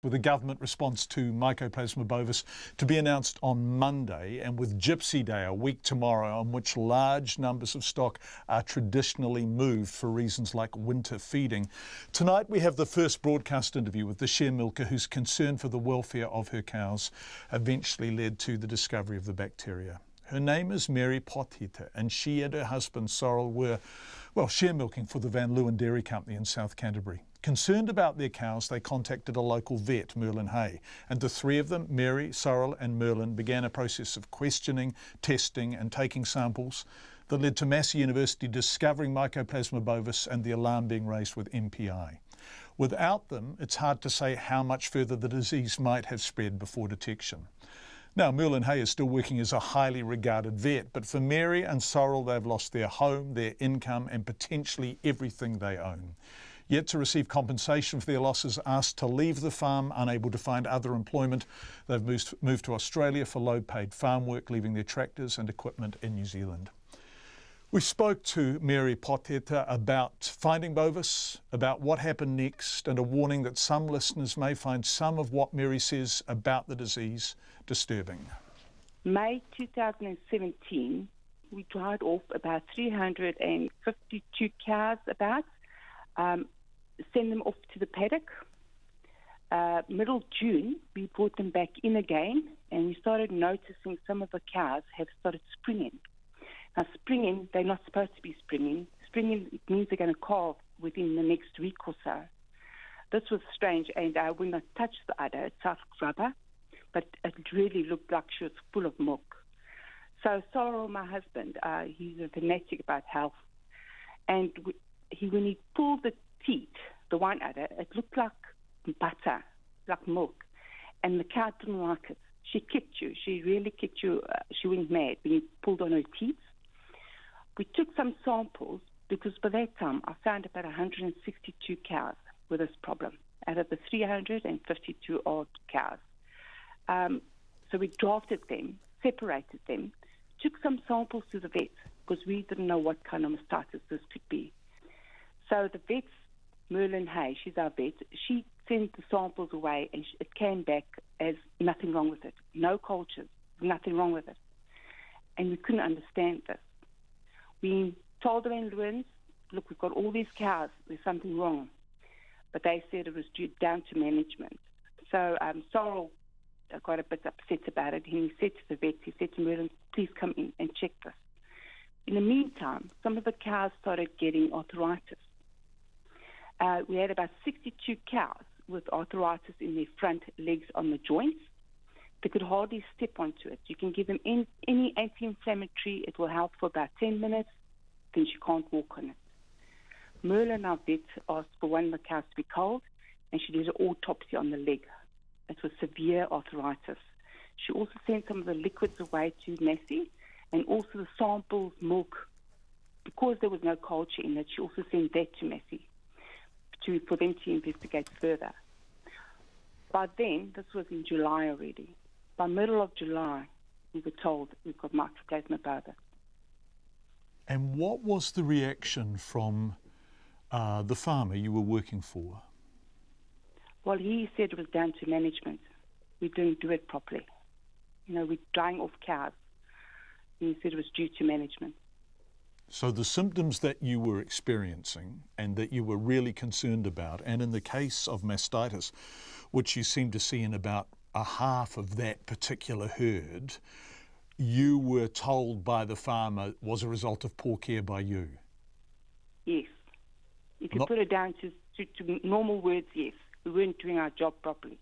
with a government response to Mycoplasma bovis to be announced on Monday, and with Gypsy Day a week tomorrow, on which large numbers of stock are traditionally moved for reasons like winter feeding. Tonight we have the first broadcast interview with the Sharemilker whose concern for the welfare of her cows eventually led to the discovery of the bacteria. Her name is Mary Potgieter, and she and her husband Sorrel were, sharemilking for the Van Leeuwen Dairy Company in South Canterbury. Concerned about their cows, they contacted a local vet, Merlin Hay, and the three of them, Mary, Sorrel and Merlin, began a process of questioning, testing and taking samples that led to Massey University discovering Mycoplasma bovis and the alarm being raised with MPI. Without them, it's hard to say how much further the disease might have spread before detection. Now, Merlin Hay is still working as a highly regarded vet, but for Mary and Sorrel, they've lost their home, their income and potentially everything they own. Yet to receive compensation for their losses, asked to leave the farm, unable to find other employment. They've moved to Australia for low-paid farm work, leaving their tractors and equipment in New Zealand. We spoke to Mary Potgieter about finding bovis, about what happened next, and a warning that some listeners may find some of what Mary says about the disease disturbing. May 2017, we dried off about 352 cows send them off to the paddock. Middle June, we brought them back in again, and we started noticing some of the cows have started springing. Now, springing, they're not supposed to be springing. Springing, it means they're going to calve within the next week or so. This was strange, and when I touched the udder, it felt rubber, but it really looked like she was full of milk. So Sorrel, my husband, he's a fanatic about health, and when he pulled the teat, the one udder, it looked like butter, like milk, and the cow didn't like it. She kicked you. She really kicked you. She went mad when you pulled on her teeth. We took some samples because by that time I found about 162 cows with this problem out of the 352 odd cows. So we drafted them, separated them, took some samples to the vet because we didn't know what kind of mastitis this could be. So the vet, Merlin Hay, she's our vet, she sent the samples away and it came back as nothing wrong with it. No cultures, nothing wrong with it. And we couldn't understand this. We told the Van Leeuwens, look, we've got all these cows, there's something wrong. But they said it was down to management. So Sorrel got a bit upset about it, and he said to the vet, he said to Merlin, please come in and check this. In the meantime, some of the cows started getting arthritis. We had about 62 cows with arthritis in their front legs on the joints. They could hardly step onto it. You can give them any anti-inflammatory. It will help for about 10 minutes. Then she can't walk on it. Merlin, our vet, asked for one of the cows to be culled, and she did an autopsy on the leg. It was severe arthritis. She also sent some of the liquids away to Massey, and also the samples, milk. Because there was no culture in it, she also sent that to Massey for them to investigate further. By then, this was in July already. By middle of July, we were told we've got Mycoplasma bovis. And what was the reaction from the farmer you were working for? Well, he said it was down to management. We didn't do it properly. We're drying off cows. He said it was due to management. So the symptoms that you were experiencing and that you were really concerned about, and in the case of mastitis, which you seem to see in about a half of that particular herd, you were told by the farmer was a result of poor care by you? Yes. If you put it down to normal words, yes. We weren't doing our job properly.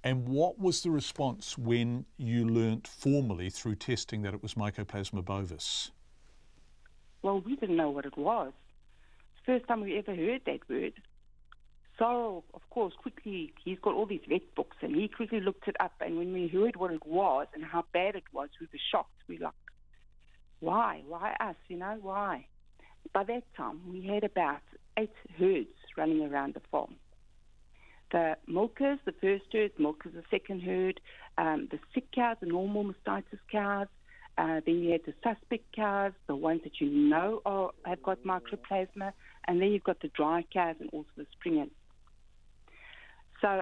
And what was the response when you learnt formally through testing that it was Mycoplasma bovis? Well, we didn't know what it was. First time we ever heard that word. Sorrel, of course, quickly, he's got all these vet books, and he quickly looked it up, and when we heard what it was and how bad it was, we were shocked. We were like, why? Why us? Why? By that time, we had about 8 herds running around the farm. The milkers, the first herd, milkers, the second herd, the sick cows, the normal mastitis cows, then you had the suspect cows, the ones that have got Mycoplasma, and then you've got the dry cows and also the springers. So,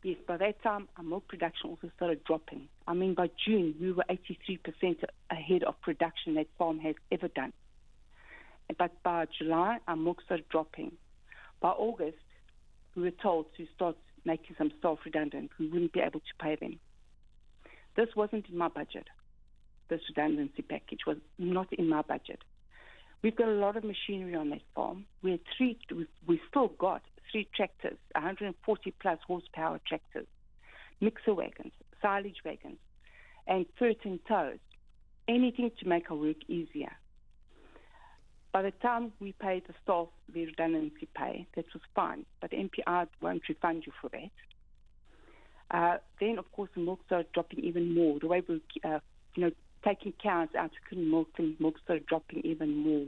yes, by that time, our milk production also started dropping. I mean, by June, we were 83% ahead of production that farm has ever done. But by July, our milk started dropping. By August, we were told to start making some staff redundant. We wouldn't be able to pay them. This wasn't in my budget. This redundancy package was not in my budget. We've got a lot of machinery on that farm. We still got 3 tractors, 140 plus horsepower tractors, mixer wagons, silage wagons, and 13 tows. Anything to make our work easier. By the time we paid the staff the redundancy pay, that was fine, but MPR won't refund you for that. Then, of course, the milk started dropping even more. The way we were, taking cows out, we couldn't milk them. Milk started dropping even more.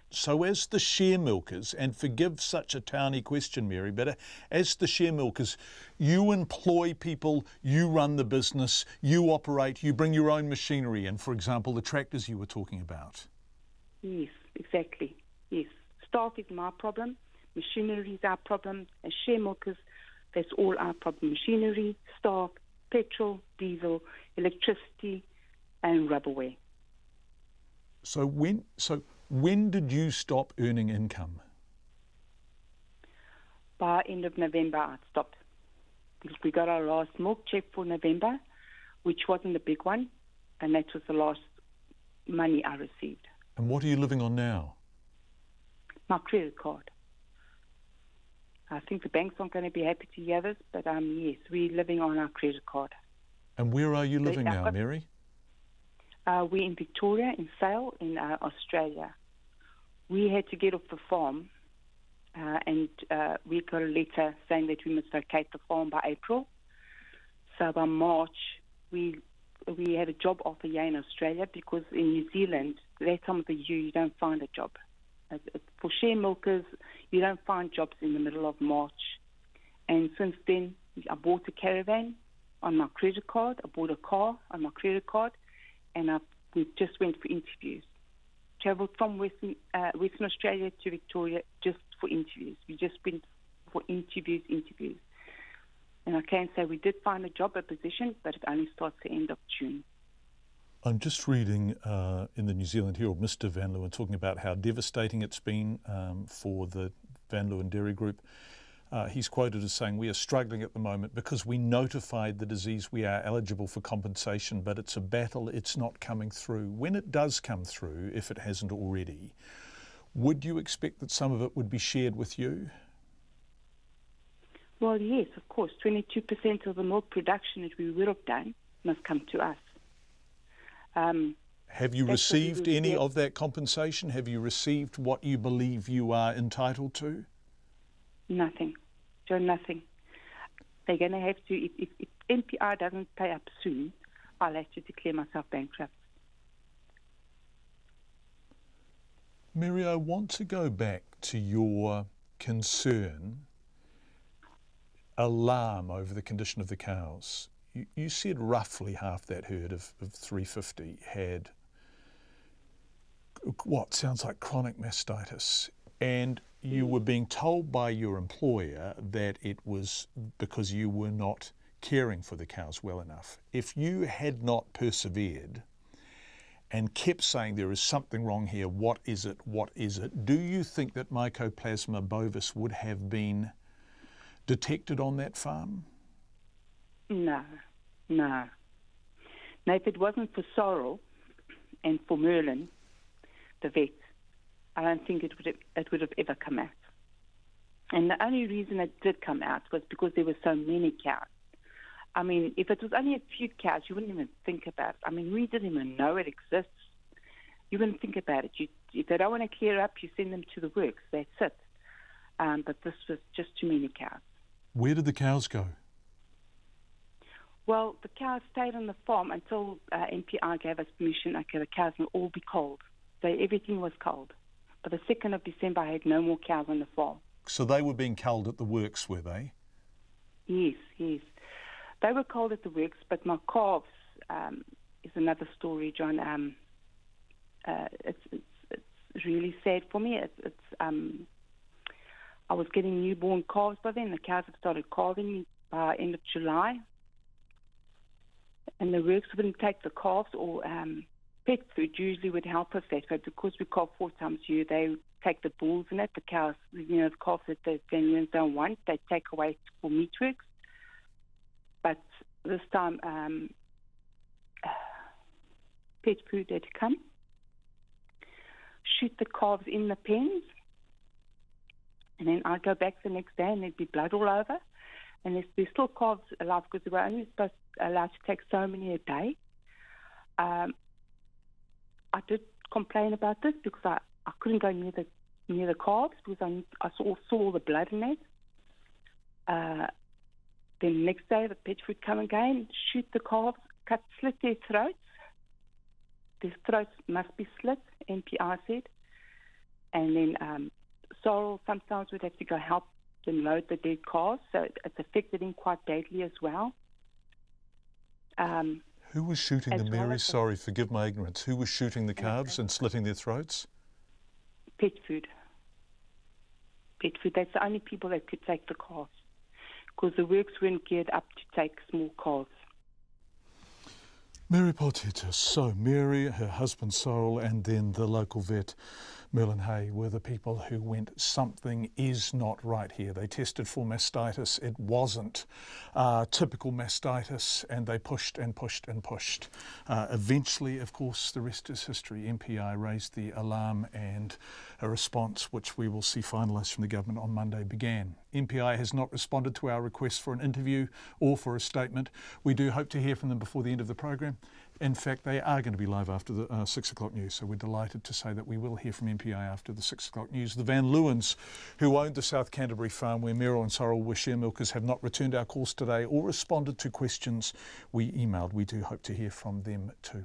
So as the Sharemilkers, and forgive such a towny question, Mary, but as the Sharemilkers, you employ people, you run the business, you operate, you bring your own machinery in, for example, the tractors you were talking about. Yes, exactly. Yes. Staff is my problem. Machinery is our problem. As Sharemilkers, that's all our problem. Machinery, staff, petrol, diesel, electricity, and rubberware. So when did you stop earning income? By end of November, I stopped. We got our last milk check for November, which wasn't a big one, and that was the last money I received. And what are you living on now? My credit card. I think the banks aren't going to be happy to hear this, but yes, we're living on our credit card. And where are you living now, Mary? We're in Victoria, in Sale, in Australia. We had to get off the farm, and we got a letter saying that we must vacate the farm by April. So by March, we had a job offer here in Australia, because in New Zealand, that time of the year, you don't find a job. For Sharemilkers, you don't find jobs in the middle of March. And since then, I bought a caravan on my credit card. I bought a car on my credit card, and we just went for interviews. Travelled from Western Australia to Victoria just for interviews. We just went for interviews. And I can say we did find a job, a position, but it only starts the end of June. I'm just reading in the New Zealand Herald, Mr. Van Leeuwen talking about how devastating it's been for the Van Leeuwen Dairy Group. He's quoted as saying, "We are struggling at the moment because we notified the disease we are eligible for compensation, but it's a battle, it's not coming through." When it does come through, if it hasn't already, would you expect that some of it would be shared with you? Well, yes, of course. 22% of the milk production that we would have done must come to us. Have you received any of that compensation? Have you received what you believe you are entitled to? Nothing. John, nothing. They're going to have to, if NPR doesn't pay up soon, I'll have to declare myself bankrupt. Mary, I want to go back to your concern, alarm over the condition of the cows. You said roughly half that herd of 350 had what sounds like chronic mastitis, and you were being told by your employer that it was because you were not caring for the cows well enough. If you had not persevered and kept saying there is something wrong here, what is it, do you think that Mycoplasma bovis would have been detected on that farm? No. Now, if it wasn't for Sorrel and for Merlin, the vet, I don't think it would have ever come out. And the only reason it did come out was because there were so many cows. I mean, if it was only a few cows, you wouldn't even think about it. I mean, we didn't even know it exists. You wouldn't think about it. If they don't want to clear up, you send them to the works. That's it. But this was just too many cows. Where did the cows go? Well, the cows stayed on the farm until NPR gave us permission. Okay, the cows will all be cold. So everything was cold. By the 2nd of December, I had no more cows on the farm. So they were being culled at the works, were they? Yes. They were culled at the works, but my calves is another story, John. It's really sad for me. I was getting newborn calves by then. The cows had started calving by end of July. And the works wouldn't take the calves, or pet food usually would help with that. But because we calve 4 times a year, they would take the bulls in it. The cows, the calves that the Danians don't want, they take away for meat works. But this time, pet food had come, shoot the calves in the pens, and then I'd go back the next day and there'd be blood all over. And there's still calves alive because they were only allowed to take so many a day. I did complain about this because I couldn't go near the calves because I saw all the blood in it. Then the next day, the pet food come again, shoot the calves, slit their throats. Their throats must be slit, NPI said. And then Sorrel sometimes would have to go help them load the dead calves, so it's affected him quite badly as well. Who was shooting them, Mary? Sorry, forgive my ignorance. Who was shooting the calves and slitting their throats? Pet food. Pet food. That's the only people that could take the calves because the works weren't geared up to take small calves. Mary Potgieter. So Mary, her husband Sorrel, and then the local vet Merlin Hay were the people who went, something is not right here. They tested for mastitis. It wasn't typical mastitis, and they pushed and pushed and pushed. Eventually, of course, the rest is history. MPI raised the alarm, and a response, which we will see finalised from the government on Monday, began. MPI has not responded to our request for an interview or for a statement. We do hope to hear from them before the end of the program. In fact, they are going to be live after the 6 o'clock news, so we're delighted to say that we will hear from MPI after the 6 o'clock news. The Van Lewins, who owned the South Canterbury farm where Merrill and Sorrel were Sharemilkers, have not returned our calls today or responded to questions we emailed. We do hope to hear from them too.